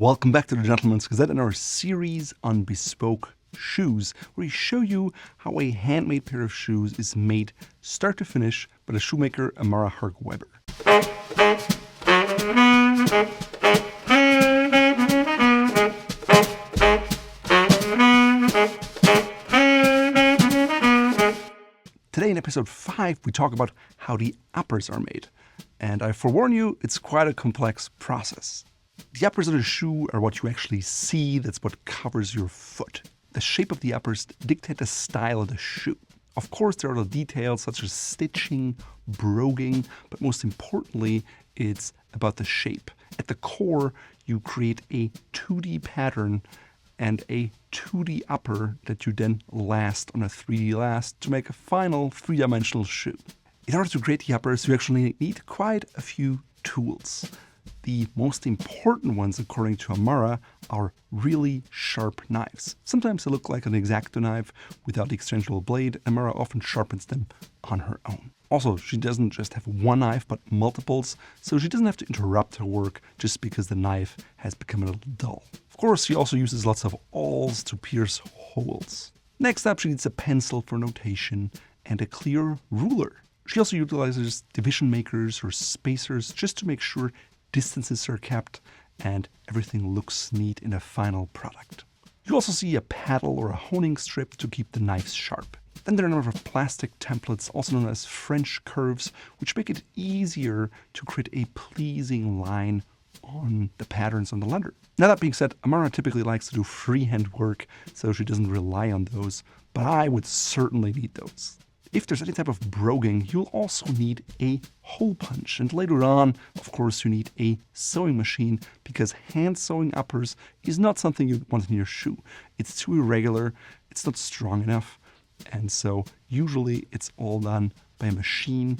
Welcome back to the Gentleman's Gazette and our series on bespoke shoes, where we show you how a handmade pair of shoes is made start to finish by the shoemaker Amara Hark Weber. Today in episode 5, we talk about how the uppers are made. And I forewarn you, it's quite a complex process. The uppers of the shoe are what you actually see, that's what covers your foot. The shape of the uppers dictate the style of the shoe. Of course, there are the details such as stitching, broguing, but most importantly, it's about the shape. At the core, you create a 2D pattern and a 2D upper that you then last on a 3D last to make a final 3-dimensional shoe. In order to create the uppers, you actually need quite a few tools. The most important ones, according to Amara, are really sharp knives. Sometimes they look like an X-Acto knife without the extensional blade. Amara often sharpens them on her own. Also, she doesn't just have one knife, but multiples, so she doesn't have to interrupt her work just because the knife has become a little dull. Of course, she also uses lots of awls to pierce holes. Next up, she needs a pencil for notation and a clear ruler. She also utilizes division makers or spacers just to make sure distances are kept and everything looks neat in a final product. You also see a paddle or a honing strip to keep the knives sharp. Then there are a number of plastic templates, also known as French curves, which make it easier to create a pleasing line on the patterns on the leather. Now that being said, Amara typically likes to do freehand work, so she doesn't rely on those, but I would certainly need those. If there's any type of broguing, you'll also need a hole punch. And later on, of course, you need a sewing machine because hand sewing uppers is not something you want in your shoe. It's too irregular, it's not strong enough, and so usually it's all done by a machine,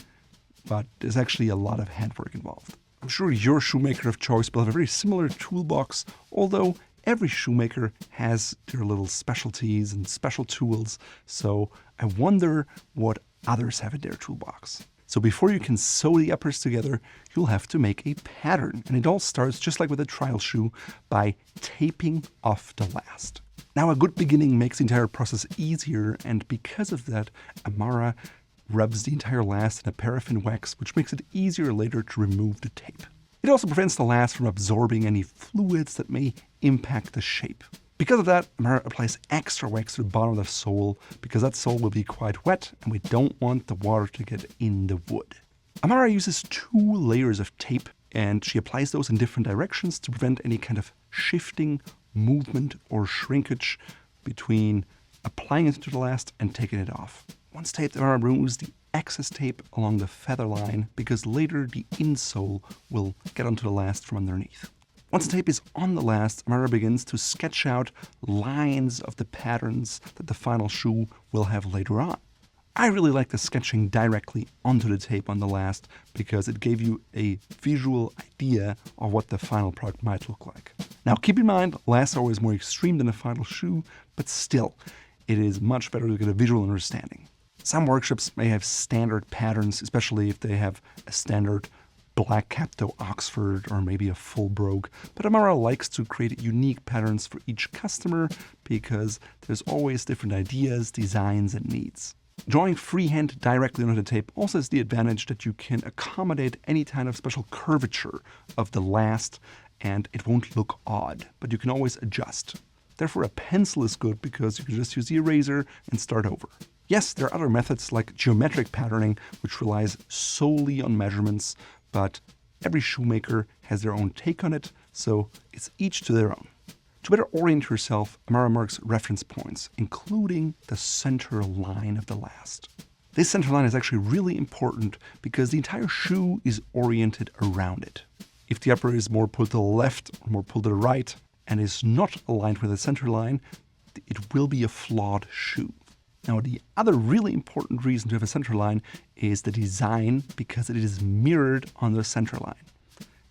but there's actually a lot of handwork involved. I'm sure your shoemaker of choice will have a very similar toolbox, although every shoemaker has their little specialties and special tools, so I wonder what others have in their toolbox. So before you can sew the uppers together, you'll have to make a pattern, and it all starts just like with a trial shoe by taping off the last. Now a good beginning makes the entire process easier, and because of that, Amara rubs the entire last in a paraffin wax, which makes it easier later to remove the tape. It also prevents the last from absorbing any fluids that may impact the shape. Because of that, Amara applies extra wax to the bottom of the sole because that sole will be quite wet and we don't want the water to get in the wood. Amara uses 2 layers of tape and she applies those in different directions to prevent any kind of shifting, movement or shrinkage between applying it to the last and taking it off. Once taped, Amara removes the excess tape along the feather line because later the insole will get onto the last from underneath. Once the tape is on the last, Amara begins to sketch out lines of the patterns that the final shoe will have later on. I really like the sketching directly onto the tape on the last because it gave you a visual idea of what the final product might look like. Now keep in mind, lasts are always more extreme than a final shoe, but still, it is much better to get a visual understanding. Some workshops may have standard patterns, especially if they have a standard black capto Oxford or maybe a full brogue, but Amara likes to create unique patterns for each customer because there's always different ideas, designs, and needs. Drawing freehand directly onto the tape also has the advantage that you can accommodate any kind of special curvature of the last and it won't look odd, but you can always adjust. Therefore, a pencil is good because you can just use the eraser and start over. Yes, there are other methods like geometric patterning, which relies solely on measurements, but every shoemaker has their own take on it, so it's each to their own. To better orient yourself, Amara marks reference points, including the center line of the last. This center line is actually really important because the entire shoe is oriented around it. If the upper is more pulled to the left or more pulled to the right and is not aligned with the center line, it will be a flawed shoe. Now, the other really important reason to have a center line is the design because it is mirrored on the center line.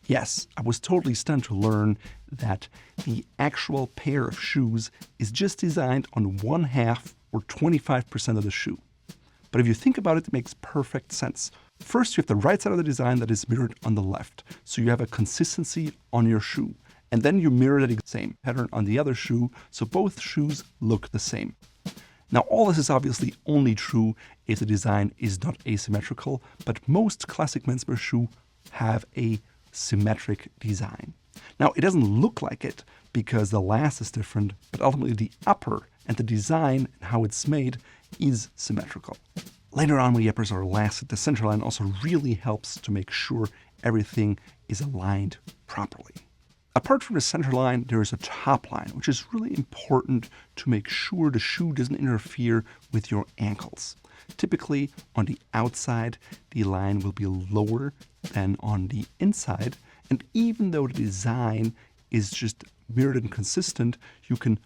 Yes, I was totally stunned to learn that the actual pair of shoes is just designed on 1/2 or 25% of the shoe. But if you think about it, it makes perfect sense. First, you have the right side of the design that is mirrored on the left, so you have a consistency on your shoe. And then you mirror the same pattern on the other shoe, so both shoes look the same. Now, all this is obviously only true if the design is not asymmetrical, but most classic menswear shoes have a symmetric design. Now, it doesn't look like it because the last is different, but ultimately the upper and the design and how it's made is symmetrical. Later on, when the uppers are lasted, the center line also really helps to make sure everything is aligned properly. Apart from the center line, there is a top line, which is really important to make sure the shoe doesn't interfere with your ankles. Typically, on the outside, the line will be lower than on the inside, and even though the design is just mirrored and consistent, you can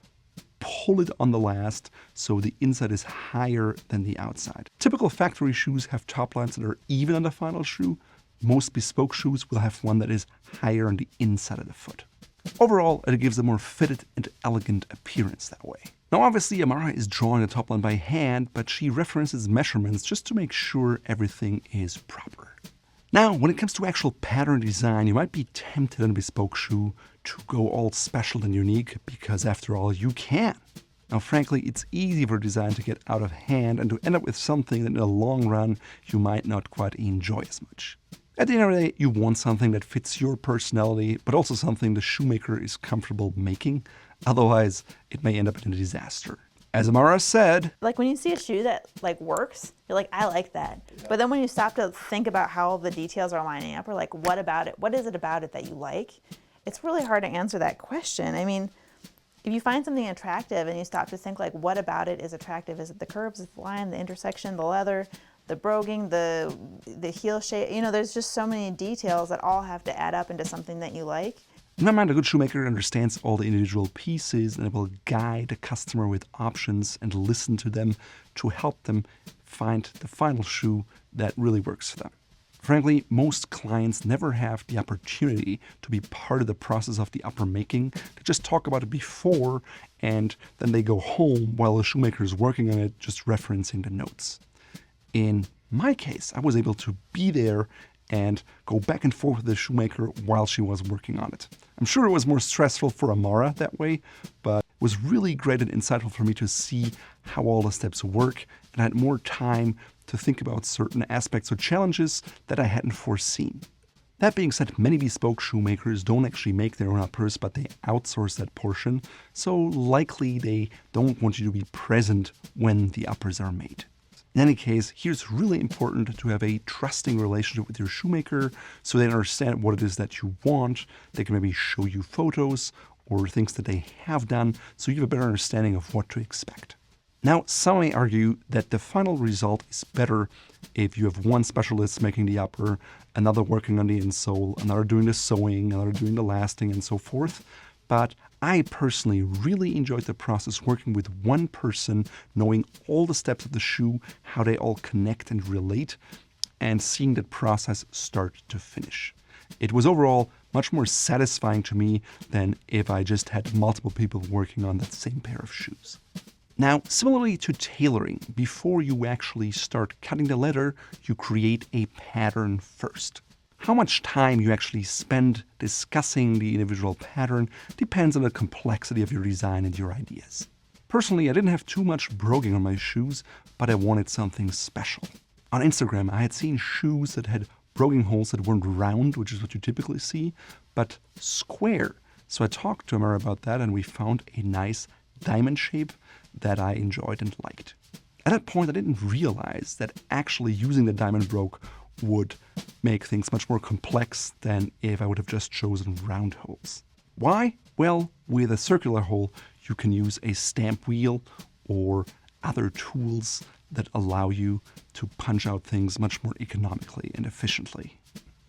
pull it on the last so the inside is higher than the outside. Typical factory shoes have top lines that are even on the final shoe. Most bespoke shoes will have one that is higher on the inside of the foot. Overall, it gives a more fitted and elegant appearance that way. Now obviously Amara is drawing the top line by hand, but she references measurements just to make sure everything is proper. Now, when it comes to actual pattern design, you might be tempted on a bespoke shoe to go all special and unique, because after all, you can. Now, frankly, it's easy for design to get out of hand and to end up with something that in the long run, you might not quite enjoy as much. At the end of the day, you want something that fits your personality, but also something the shoemaker is comfortable making. Otherwise, it may end up in a disaster. As Amara said, like when you see a shoe that works, you're like, I like that. But then when you stop to think about how the details are lining up, or like, what about it? What is it about it that you like? It's really hard to answer that question. I mean, if you find something attractive and you stop to think like, what about it is attractive? Is it the curves, is it the line, the intersection, the leather, the broguing, the heel shape? You know, there's just so many details that all have to add up into something that you like. In my mind, a good shoemaker understands all the individual pieces and will guide the customer with options and listen to them to help them find the final shoe that really works for them. Frankly, most clients never have the opportunity to be part of the process of the upper making. They just talk about it before, and then they go home while the shoemaker is working on it, just referencing the notes. In my case, I was able to be there and go back and forth with the shoemaker while she was working on it. I'm sure it was more stressful for Amara that way, but it was really great and insightful for me to see how all the steps work, and I had more time to think about certain aspects or challenges that I hadn't foreseen. That being said, many bespoke shoemakers don't actually make their own uppers, but they outsource that portion, so likely they don't want you to be present when the uppers are made. In any case, here's really important to have a trusting relationship with your shoemaker so they understand what it is that you want. They can maybe show you photos or things that they have done so you have a better understanding of what to expect. Now, some may argue that the final result is better if you have one specialist making the upper, another working on the insole, another doing the sewing, another doing the lasting, and so forth. But I personally really enjoyed the process working with one person, knowing all the steps of the shoe, how they all connect and relate, and seeing that process start to finish. It was overall much more satisfying to me than if I just had multiple people working on that same pair of shoes. Now, similarly to tailoring, before you actually start cutting the leather, you create a pattern first. How much time you actually spend discussing the individual pattern depends on the complexity of your design and your ideas. Personally, I didn't have too much broguing on my shoes, but I wanted something special. On Instagram, I had seen shoes that had broguing holes that weren't round, which is what you typically see, but square. So I talked to Amara about that, and we found a nice diamond shape that I enjoyed and liked. At that point, I didn't realize that actually using the diamond brogue would make things much more complex than if I would have just chosen round holes. Why? Well, with a circular hole, you can use a stamp wheel or other tools that allow you to punch out things much more economically and efficiently.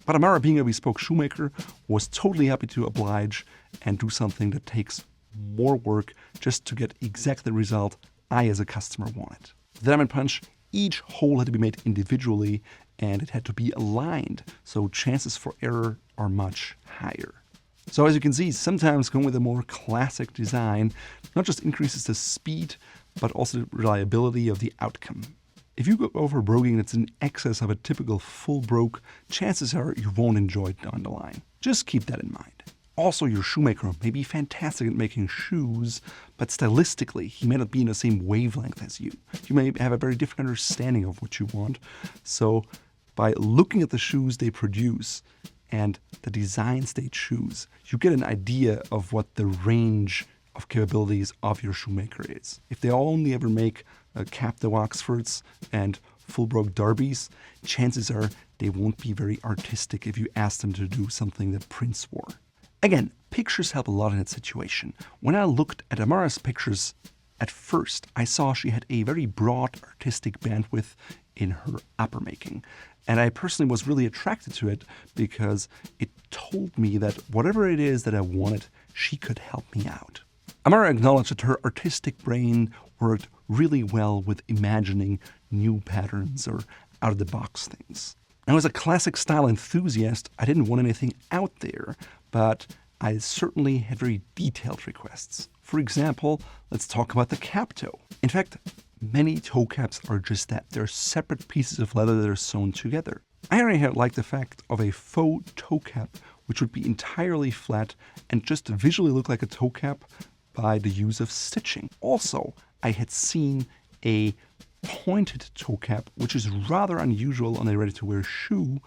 But Amara, being a bespoke shoemaker, was totally happy to oblige and do something that takes more work just to get exactly the result I as a customer wanted. The diamond punch, each hole had to be made individually and it had to be aligned, so chances for error are much higher. So as you can see, sometimes going with a more classic design not just increases the speed, but also the reliability of the outcome. If you go over broguing that's in excess of a typical full brogue, chances are you won't enjoy it down the line. Just keep that in mind. Also, your shoemaker may be fantastic at making shoes, but stylistically, he may not be in the same wavelength as you. You may have a very different understanding of what you want. So by looking at the shoes they produce and the designs they choose, you get an idea of what the range of capabilities of your shoemaker is. If they only ever make Capto Oxfords and full brogue derbies, chances are they won't be very artistic if you ask them to do something that Prince wore. Again, pictures help a lot in that situation. When I looked at Amara's pictures, at first I saw she had a very broad artistic bandwidth in her upper making. And I personally was really attracted to it because it told me that whatever it is that I wanted, she could help me out. Amara acknowledged that her artistic brain worked really well with imagining new patterns or out-of-the-box things. Now, as a classic style enthusiast, I didn't want anything out there, but I certainly had very detailed requests. For example, let's talk about the Capto. In fact, many toe caps are just that. They're separate pieces of leather that are sewn together. I already liked the fact of a faux toe cap, which would be entirely flat and just visually look like a toe cap by the use of stitching. Also, I had seen a pointed toe cap, which is rather unusual on a ready-to-wear shoe.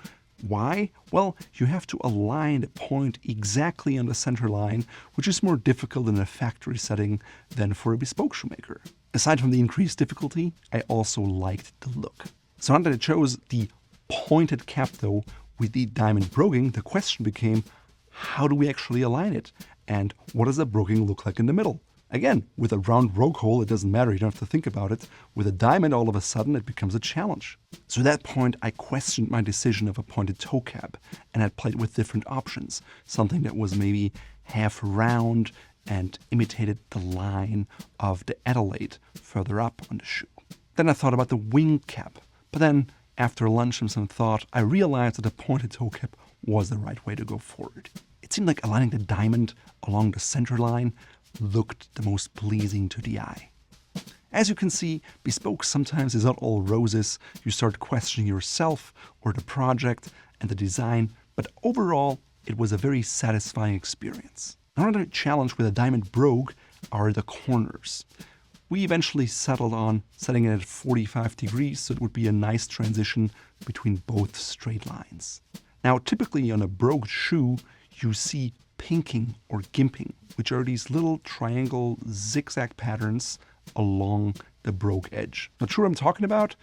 Why? Well, you have to align the point exactly on the center line, which is more difficult in a factory setting than for a bespoke shoemaker. Aside from the increased difficulty, I also liked the look. So now that I chose the pointed cap though with the diamond broguing, the question became, how do we actually align it? And what does a broguing look like in the middle? Again, with a round brogue hole, it doesn't matter, you don't have to think about it. With a diamond, all of a sudden, it becomes a challenge. So at that point, I questioned my decision of a pointed toe cap, and I played with different options. Something that was maybe half round and imitated the line of the Adelaide further up on the shoe. Then I thought about the winged cap, but then after lunch and some thought, I realized that a pointed toe cap was the right way to go forward. It seemed like aligning the diamond along the center line looked the most pleasing to the eye. As you can see, bespoke sometimes is not all roses. You start questioning yourself or the project and the design, but overall, it was a very satisfying experience. Another challenge with a diamond brogue are the corners. We eventually settled on setting it at 45 degrees, so it would be a nice transition between both straight lines. Now, typically on a brogue shoe, you see pinking or gimping, which are these little triangle zigzag patterns along the brogue edge. Not sure what I'm talking about?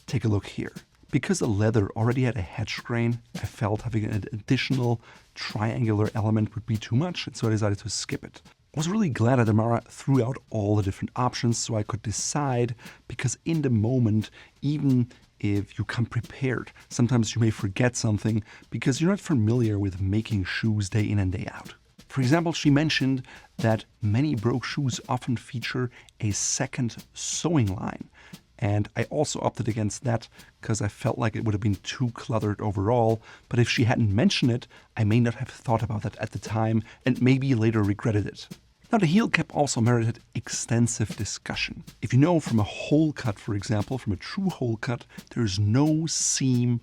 Take a look here. Because the leather already had a hedge grain, I felt having an additional triangular element would be too much, and so I decided to skip it. I was really glad that Amara threw out all the different options so I could decide, because in the moment, even if you come prepared, sometimes you may forget something because you're not familiar with making shoes day in and day out. For example, she mentioned that many brogue shoes often feature a second sewing line. And I also opted against that because I felt like it would have been too cluttered overall. But if she hadn't mentioned it, I may not have thought about that at the time and maybe later regretted it. Now, the heel cap also merited extensive discussion. If you know from a hole cut, for example, from a true hole cut, there's no seam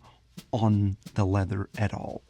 on the leather at all.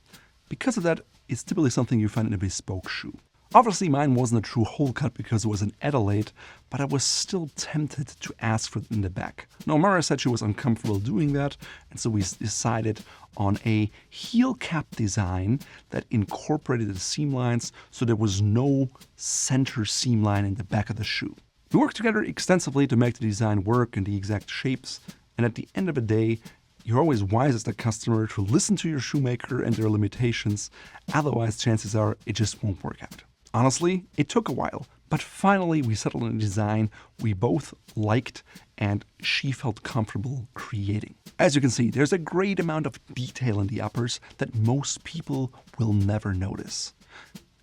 Because of that, it's typically something you find in a bespoke shoe. Obviously, mine wasn't a true hole cut because it was an Adelaide, but I was still tempted to ask for it in the back. Now, Amara said she was uncomfortable doing that, and so we decided on a heel cap design that incorporated the seam lines so there was no center seam line in the back of the shoe. We worked together extensively to make the design work in the exact shapes, and at the end of the day, you're always wise as the customer to listen to your shoemaker and their limitations, otherwise chances are it just won't work out. Honestly, it took a while, but finally we settled on a design we both liked and she felt comfortable creating. As you can see, there's a great amount of detail in the uppers that most people will never notice.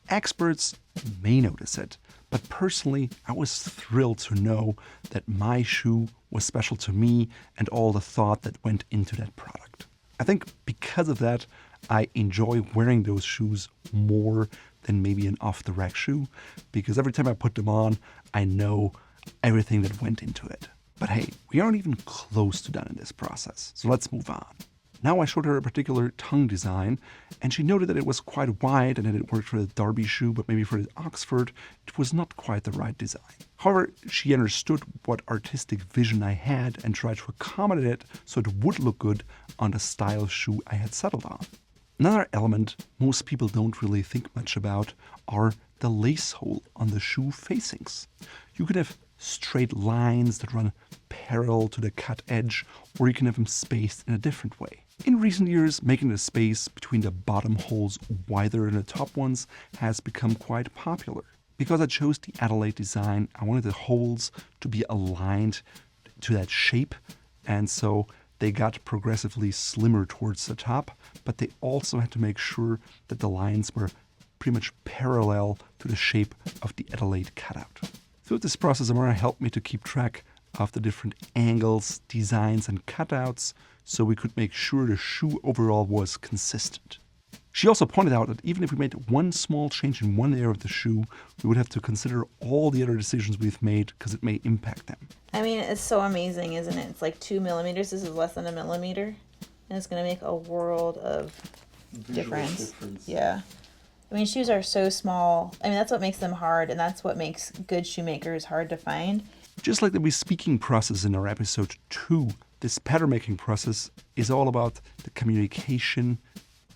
Experts may notice it, but personally, I was thrilled to know that my shoe was special to me and all the thought that went into that product. I think because of that, I enjoy wearing those shoes more than maybe an off-the-rack shoe, because every time I put them on, I know everything that went into it. But hey, we aren't even close to done in this process, so let's move on. Now I showed her a particular tongue design, and she noted that it was quite wide and that it worked for the Derby shoe, but maybe for the Oxford, it was not quite the right design. However, she understood what artistic vision I had and tried to accommodate it so it would look good on the style shoe I had settled on. Another element most people don't really think much about are the lace hole on the shoe facings. You could have straight lines that run parallel to the cut edge, or you can have them spaced in a different way. In recent years, making the space between the bottom holes wider than the top ones has become quite popular. Because I chose the Adelaide design, I wanted the holes to be aligned to that shape, and so they got progressively slimmer towards the top, but they also had to make sure that the lines were pretty much parallel to the shape of the Adelaide cutout. Throughout this process, Amara helped me to keep track of the different angles, designs, and cutouts so we could make sure the shoe overall was consistent. She also pointed out that even if we made one small change in one area of the shoe, we would have to consider all the other decisions we've made because it may impact them. I mean, it's so amazing, isn't it? It's like 2 millimeters. This is less than a millimeter. And it's going to make a world of difference. Yeah. I mean, shoes are so small. I mean, that's what makes them hard, and that's what makes good shoemakers hard to find. Just like the bespeaking process in our episode 2, this pattern making process is all about the communication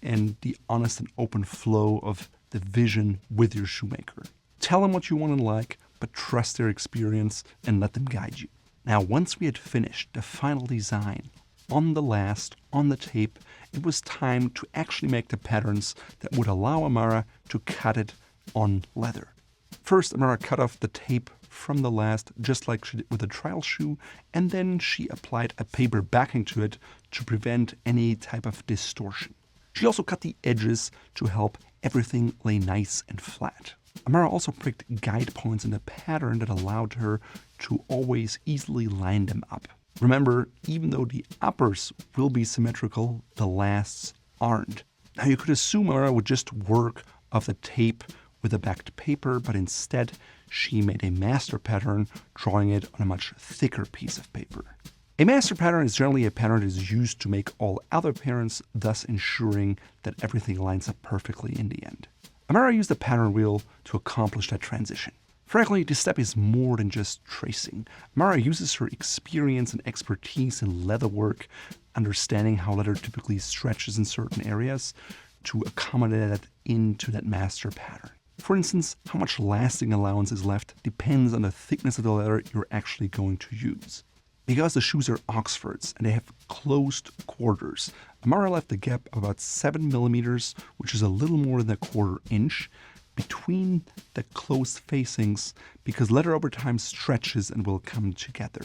and the honest and open flow of the vision with your shoemaker. Tell them what you want and like, but trust their experience and let them guide you. Now, once we had finished the final design on the tape, it was time to actually make the patterns that would allow Amara to cut it on leather. First, Amara cut off the tape from the last, just like she did with the trial shoe, and then she applied a paper backing to it to prevent any type of distortion. She also cut the edges to help everything lay nice and flat. Amara also pricked guide points in the pattern that allowed her to always easily line them up. Remember, even though the uppers will be symmetrical, the lasts aren't. Now you could assume Amara would just work off the tape with a backed paper, but instead she made a master pattern, drawing it on a much thicker piece of paper. A master pattern is generally a pattern that is used to make all other patterns, thus ensuring that everything lines up perfectly in the end. Amara used the pattern wheel to accomplish that transition. Frankly, this step is more than just tracing. Amara uses her experience and expertise in leatherwork, understanding how leather typically stretches in certain areas, to accommodate that into that master pattern. For instance, how much lasting allowance is left depends on the thickness of the leather you're actually going to use. Because the shoes are Oxfords and they have closed quarters, Amara left a gap of about 7 millimeters, which is a little more than a quarter inch, between the closed facings because leather over time stretches and will come together.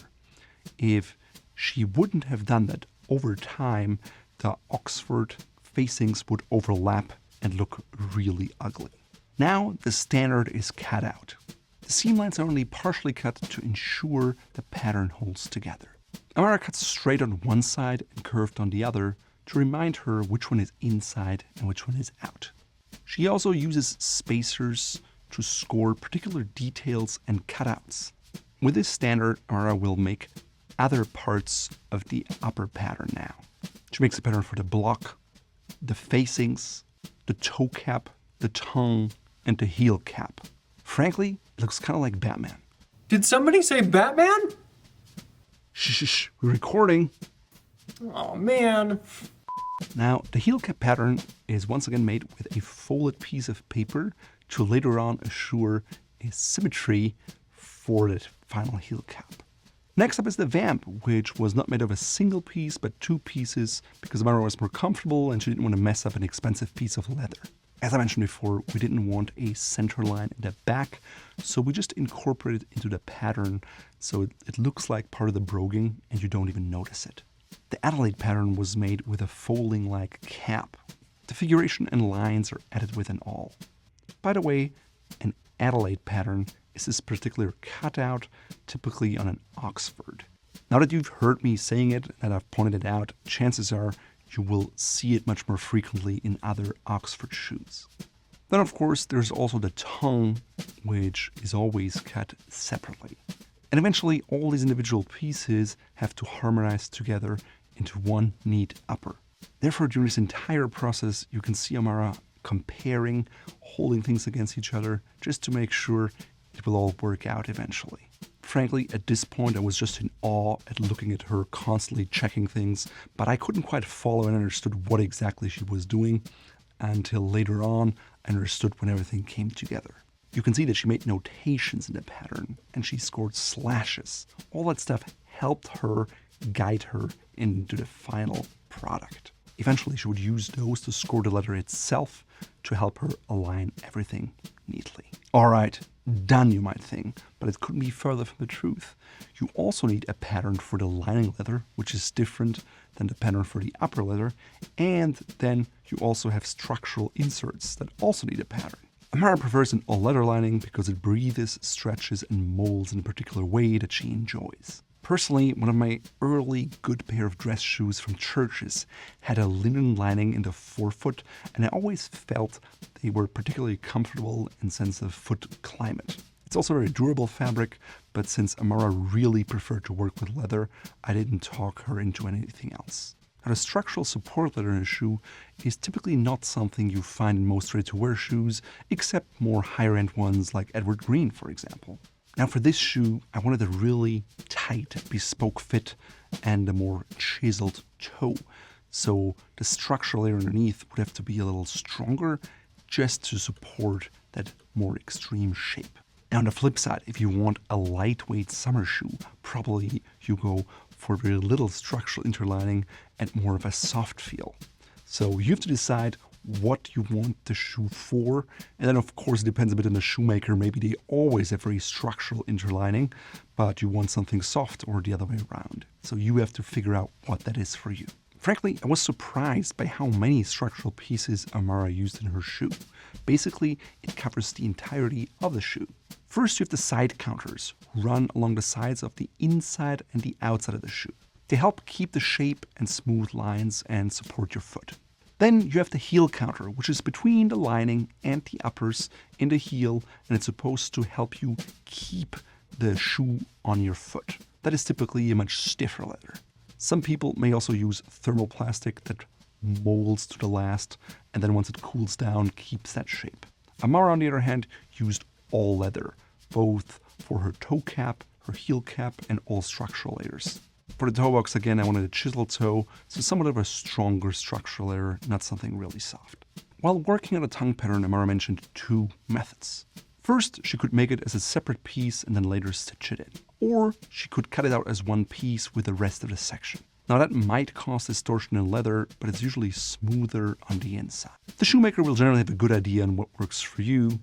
If she wouldn't have done that, over time, the Oxford facings would overlap and look really ugly. Now the standard is cut out. The seam lines are only partially cut to ensure the pattern holds together. Amara cuts straight on one side and curved on the other to remind her which one is inside and which one is out. She also uses spacers to score particular details and cutouts. With this standard, Amara will make other parts of the upper pattern now. She makes a pattern for the block, the facings, the toe cap, the tongue, and the heel cap. Frankly, it looks kind of like Batman. Did somebody say Batman? Shh, we're recording. Oh, man. Now, the heel cap pattern is once again made with a folded piece of paper to later on assure a symmetry for the final heel cap. Next up is the vamp, which was not made of a single piece but 2 pieces because Amara was more comfortable and she didn't want to mess up an expensive piece of leather. As I mentioned before, we didn't want a center line in the back, so we just incorporated it into the pattern so it looks like part of the broguing and you don't even notice it. The Adelaide pattern was made with a folding-like cap. The figuration and lines are added with an awl. By the way, an Adelaide pattern is this particular cutout, typically on an Oxford. Now that you've heard me saying it and I've pointed it out, chances are you will see it much more frequently in other Oxford shoes. Then of course there's also the tongue, which is always cut separately. And eventually all these individual pieces have to harmonize together into one neat upper. Therefore, during this entire process, you can see Amara comparing, holding things against each other, just to make sure it will all work out eventually. Frankly, at this point, I was just in awe at looking at her constantly checking things, but I couldn't quite follow and understood what exactly she was doing until later on I understood when everything came together. You can see that she made notations in the pattern and she scored slashes. All that stuff helped her guide her into the final product. Eventually, she would use those to score the letter itself to help her align everything neatly. All right, done, you might think, but it couldn't be further from the truth. You also need a pattern for the lining leather, which is different than the pattern for the upper leather, and then you also have structural inserts that also need a pattern. Amara prefers an all-leather lining because it breathes, stretches, and molds in a particular way that she enjoys. Personally, one of my early good pair of dress shoes from Churches had a linen lining in the forefoot, and I always felt they were particularly comfortable in sense of foot climate. It's also a very durable fabric, but since Amara really preferred to work with leather, I didn't talk her into anything else. Now, the structural support leather in a shoe is typically not something you find in most ready-to-wear shoes, except more higher-end ones like Edward Green, for example. Now for this shoe, I wanted a really tight, bespoke fit and a more chiseled toe. So the structural layer underneath would have to be a little stronger just to support that more extreme shape. Now on the flip side, if you want a lightweight summer shoe, probably you go for very little structural interlining and more of a soft feel. So you have to decide what you want the shoe for, and then of course it depends a bit on the shoemaker. Maybe they always have very structural interlining, but you want something soft or the other way around. So you have to figure out what that is for you. Frankly, I was surprised by how many structural pieces Amara used in her shoe. Basically, it covers the entirety of the shoe. First, you have the side counters run along the sides of the inside and the outside of the shoe. They help keep the shape and smooth lines and support your foot. Then you have the heel counter, which is between the lining and the uppers in the heel, and it's supposed to help you keep the shoe on your foot. That is typically a much stiffer leather. Some people may also use thermoplastic that molds to the last, and then once it cools down, keeps that shape. Amara, on the other hand, used all leather, both for her toe cap, her heel cap, and all structural layers. For the toe box, again, I wanted a chiseled toe, so somewhat of a stronger structural layer, not something really soft. While working on a tongue pattern, Amara mentioned two methods. First, she could make it as a separate piece and then later stitch it in. Or she could cut it out as one piece with the rest of the section. Now that might cause distortion in leather, but it's usually smoother on the inside. The shoemaker will generally have a good idea on what works for you,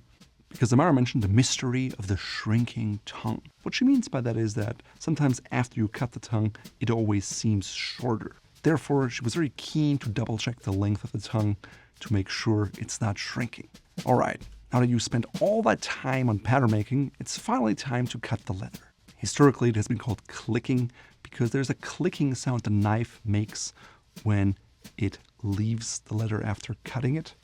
because Amara mentioned the mystery of the shrinking tongue. What she means by that is that sometimes after you cut the tongue, it always seems shorter. Therefore, she was very keen to double check the length of the tongue to make sure it's not shrinking. All right, now that you spent all that time on pattern making, it's finally time to cut the leather. Historically, it has been called clicking because there's a clicking sound the knife makes when it leaves the leather after cutting it.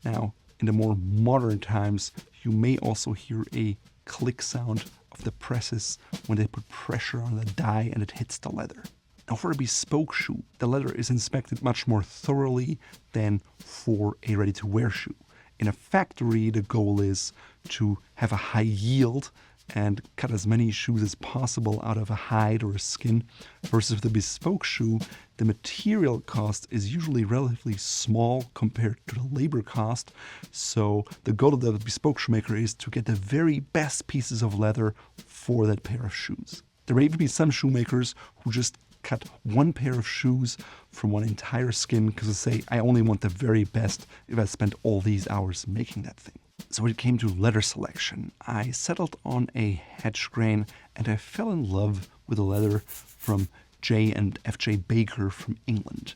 Now, in the more modern times, you may also hear a click sound of the presses when they put pressure on the die and it hits the leather. Now for a bespoke shoe, the leather is inspected much more thoroughly than for a ready-to-wear shoe. In a factory, the goal is to have a high yield and cut as many shoes as possible out of a hide or a skin, versus the bespoke shoe, the material cost is usually relatively small compared to the labor cost. So the goal of the bespoke shoemaker is to get the very best pieces of leather for that pair of shoes. There may even be some shoemakers who just cut one pair of shoes from one entire skin because they say, I only want the very best if I spent all these hours making that thing. So when it came to leather selection, I settled on a hedge grain and I fell in love with the leather from J and F.J. Baker from England.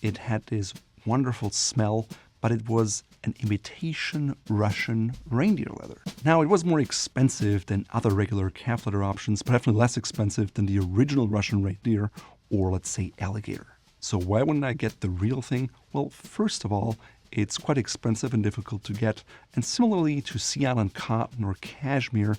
It had this wonderful smell, but it was an imitation Russian reindeer leather. Now, it was more expensive than other regular calf leather options, but definitely less expensive than the original Russian reindeer or, let's say, alligator. So why wouldn't I get the real thing? Well, first of all, it's quite expensive and difficult to get, and similarly to Sea Island cotton or cashmere,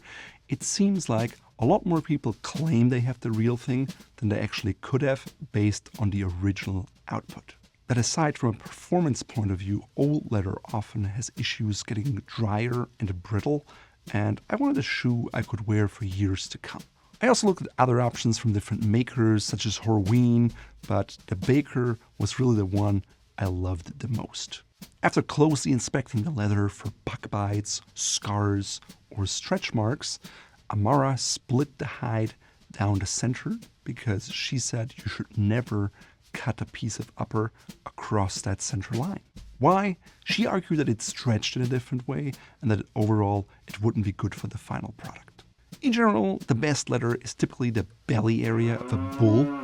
it seems like a lot more people claim they have the real thing than they actually could have based on the original output. that aside from a performance point of view, old leather often has issues getting drier and brittle, and I wanted a shoe I could wear for years to come. I also looked at other options from different makers such as Horween, but the Baker was really the one I loved the most. After closely inspecting the leather for buck bites, scars, or stretch marks, Amara split the hide down the center because she said you should never cut a piece of upper across that center line. Why? She argued that it stretched in a different way and that overall it wouldn't be good for the final product. In general, the best leather is typically the belly area of a bull.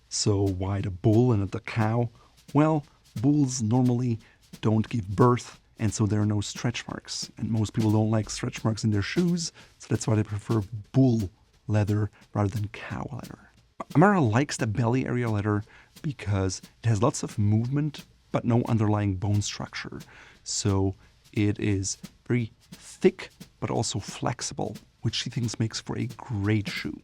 So why the bull and not the cow? Well, bulls normally don't give birth, and so there are no stretch marks. And most people don't like stretch marks in their shoes, so that's why they prefer bull leather rather than cow leather. Amara likes the belly area leather because it has lots of movement but no underlying bone structure. So it is very thick but also flexible, which she thinks makes for a great shoe.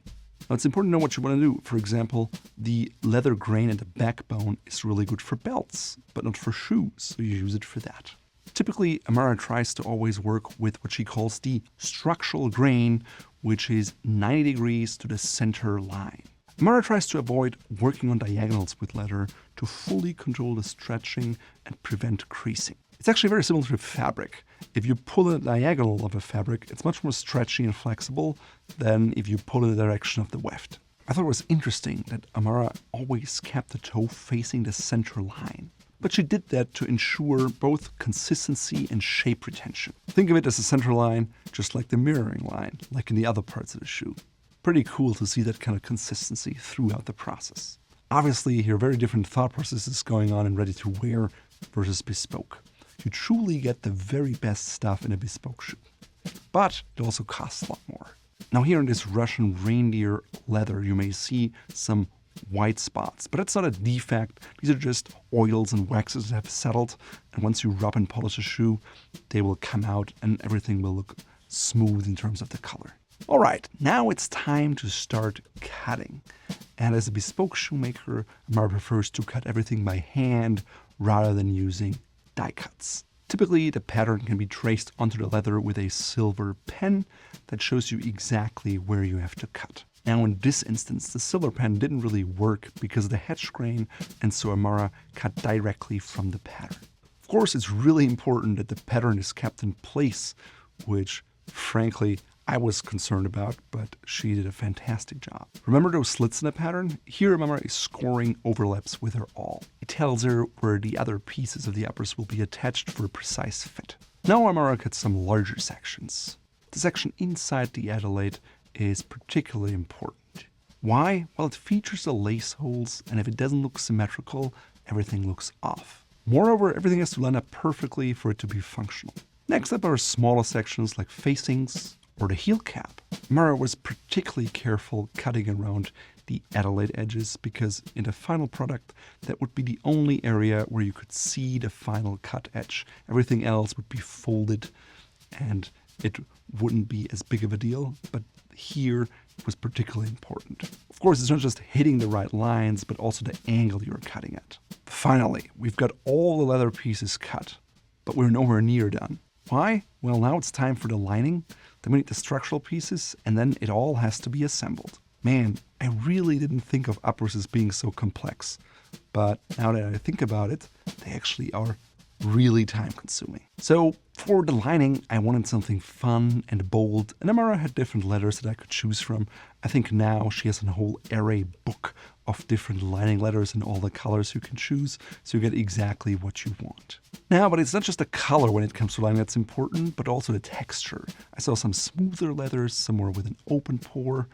Now it's important to know what you want to do. For example, the leather grain at the backbone is really good for belts, but not for shoes, so you use it for that. Typically, Amara tries to always work with what she calls the structural grain, which is 90 degrees to the center line. Amara tries to avoid working on diagonals with leather to fully control the stretching and prevent creasing. It's actually very similar to fabric. If you pull in a diagonal of a fabric, it's much more stretchy and flexible than if you pull in the direction of the weft. I thought it was interesting that Amara always kept the toe facing the center line. But she did that to ensure both consistency and shape retention. Think of it as a center line, just like the mirroring line, like in the other parts of the shoe. Pretty cool to see that kind of consistency throughout the process. Obviously, here are very different thought processes going on in ready-to-wear versus bespoke. You truly get the very best stuff in a bespoke shoe. But it also costs a lot more. Now here in this Russian reindeer leather, you may see some white spots, but that's not a defect. These are just oils and waxes that have settled, and once you rub and polish a shoe, they will come out and everything will look smooth in terms of the color. All right, now it's time to start cutting. And as a bespoke shoemaker, Amara prefers to cut everything by hand rather than using die cuts. Typically, the pattern can be traced onto the leather with a silver pen that shows you exactly where you have to cut. Now in this instance, the silver pen didn't really work because of the hedge grain, and so Amara cut directly from the pattern. Of course, it's really important that the pattern is kept in place, which, frankly, I was concerned about, but she did a fantastic job. Remember those slits in the pattern? Here, Amara is scoring overlaps with her awl. It tells her where the other pieces of the uppers will be attached for a precise fit. Now Amara cuts some larger sections. The section inside the Adelaide is particularly important. Why? Well, it features the lace holes, and if it doesn't look symmetrical, everything looks off. Moreover, everything has to line up perfectly for it to be functional. Next up are smaller sections like facings or the heel cap. Amara was particularly careful cutting around the Adelaide edges because in the final product, that would be the only area where you could see the final cut edge. Everything else would be folded and it wouldn't be as big of a deal, but here it was particularly important. Of course, it's not just hitting the right lines, but also the angle you're cutting at. Finally, we've got all the leather pieces cut, but we're nowhere near done. Why? Well, now it's time for the lining, then we need the structural pieces, and then it all has to be assembled. Man, I really didn't think of uppers as being so complex, but now that I think about it, they actually are really time-consuming. So for the lining, I wanted something fun and bold, and Amara had different leathers that I could choose from. I think now she has a whole array book of different lining leathers and all the colors you can choose, so you get exactly what you want. Now, but it's not just the color when it comes to lining that's important, but also the texture. I saw some smoother leathers, some more with an open pore,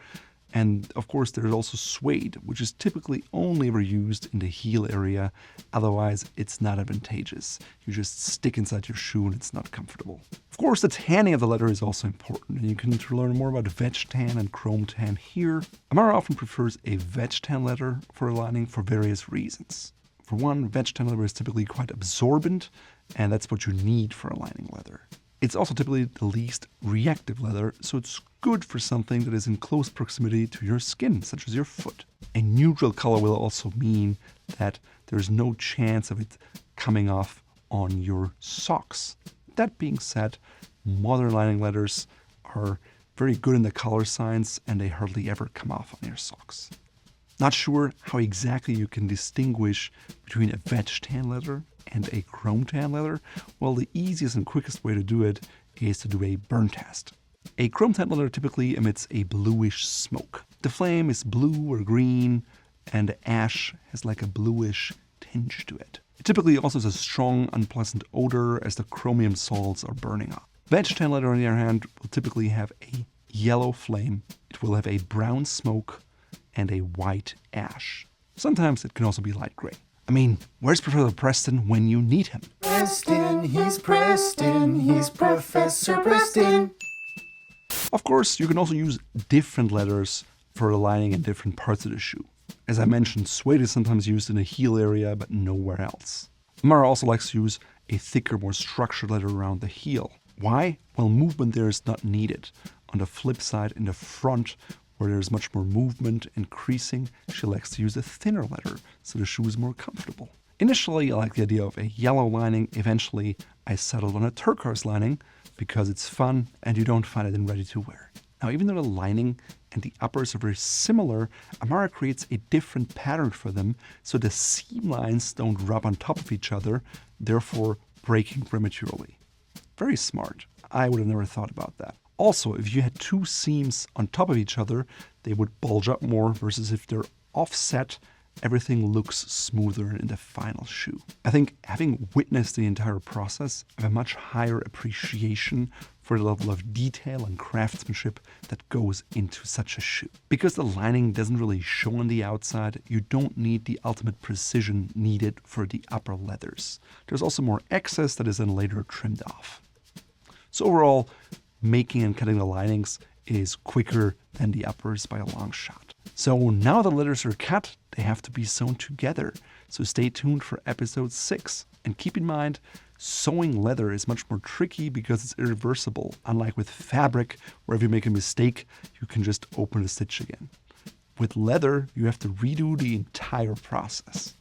and of course there's also suede, which is typically only ever used in the heel area, otherwise it's not advantageous. You just stick inside your shoe and it's not comfortable. Of course, the tanning of the leather is also important, and you can learn more about veg tan and chrome tan here. Amara often prefers a veg tan leather for a lining for various reasons. For one, veg tan leather is typically quite absorbent, and that's what you need for a lining leather. It's also typically the least reactive leather, so it's good for something that is in close proximity to your skin, such as your foot. A neutral color will also mean that there's no chance of it coming off on your socks. That being said, modern lining leathers are very good in the color science and they hardly ever come off on your socks. Not sure how exactly you can distinguish between a veg tan leather and a chrome tan leather? Well, the easiest and quickest way to do it is to do a burn test. A chrome tan leather typically emits a bluish smoke. The flame is blue or green, and the ash has like a bluish tinge to it. It typically also has a strong, unpleasant odor as the chromium salts are burning off. Veg tan leather, on the other hand, will typically have a yellow flame. It will have a brown smoke and a white ash. Sometimes it can also be light gray. I mean, where's Professor Preston when you need him? Preston, he's Professor Preston. Of course, you can also use different leathers for the lining in different parts of the shoe. As I mentioned, suede is sometimes used in the heel area, but nowhere else. Amara also likes to use a thicker, more structured leather around the heel. Why? Well, movement there is not needed. On the flip side, in the front, where there's much more movement and creasing, she likes to use a thinner leather, so the shoe is more comfortable. Initially, I liked the idea of a yellow lining. Eventually, I settled on a turquoise lining because it's fun and you don't find it in ready to wear. Now, even though the lining and the uppers are very similar, Amara creates a different pattern for them so the seam lines don't rub on top of each other, therefore breaking prematurely. Very smart. I would have never thought about that. Also, if you had two seams on top of each other, they would bulge up more versus if they're offset, everything looks smoother in the final shoe. I think having witnessed the entire process, I have a much higher appreciation for the level of detail and craftsmanship that goes into such a shoe. Because the lining doesn't really show on the outside, you don't need the ultimate precision needed for the upper leathers. There's also more excess that is then later trimmed off. So overall, making and cutting the linings is quicker than the uppers by a long shot. So now the leathers are cut, they have to be sewn together. So stay tuned for episode 6. And keep in mind, sewing leather is much more tricky because it's irreversible. Unlike with fabric, where if you make a mistake, you can just open the stitch again. With leather, you have to redo the entire process.